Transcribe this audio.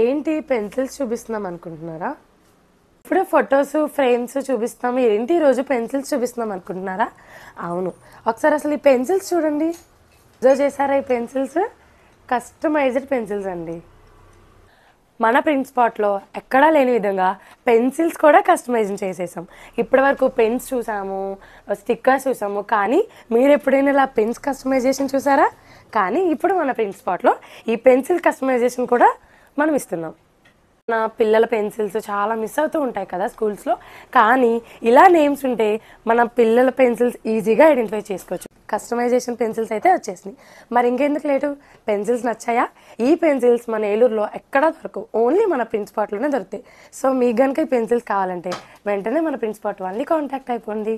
ఏంటి పెన్సిల్స్ చూపిస్తున్నాం అనుకుంటున్నారా? ఇప్పుడు ఫొటోస్ ఫ్రేమ్స్ చూపిస్తాము, ఏంటి ఈరోజు పెన్సిల్స్ చూపిస్తున్నాం అనుకుంటున్నారా? అవును, ఒకసారి అసలు ఈ పెన్సిల్స్ చూడండి. అబ్జర్వ్ చేశారా? ఈ పెన్సిల్స్ కస్టమైజ్డ్ పెన్సిల్స్ అండి. మన ప్రింట్ స్పాట్లో ఎక్కడా లేని విధంగా పెన్సిల్స్ కూడా కస్టమైజింగ్ చేసేసాం. ఇప్పటి వరకు పెన్స్ చూసాము, స్టిక్కర్స్ చూసాము, కానీ మీరు ఎప్పుడైనా ఇలా పెన్స్ కస్టమైజేషన్ చూసారా? కానీ ఇప్పుడు మన ప్రింట్ స్పాట్లో ఈ పెన్సిల్ కస్టమైజేషన్ కూడా మనం ఇస్తున్నాం. నా పిల్లల పెన్సిల్స్ చాలా మిస్ అవుతూ ఉంటాయి కదా స్కూల్స్లో, కానీ ఇలా నేమ్స్ ఉంటే మన పిల్లల పెన్సిల్స్ ఈజీగా ఐడెంటిఫై చేసుకోవచ్చు. కస్టమైజేషన్ పెన్సిల్స్ అయితే వచ్చేసినాయి. మరి ఇంకెందుకు లేటు? పెన్సిల్స్ నచ్చాయా? ఈ పెన్సిల్స్ మన ఏలూరులో ఎక్కడా దొరకవు, ఓన్లీ మన ప్రింట్ స్పాట్లోనే దొరుకుతాయి. సో మీకు కనుక ఈ పెన్సిల్స్ కావాలంటే వెంటనే మన ప్రింట్ స్పాట్ వాళ్ళని కాంటాక్ట్ అయిపోండి.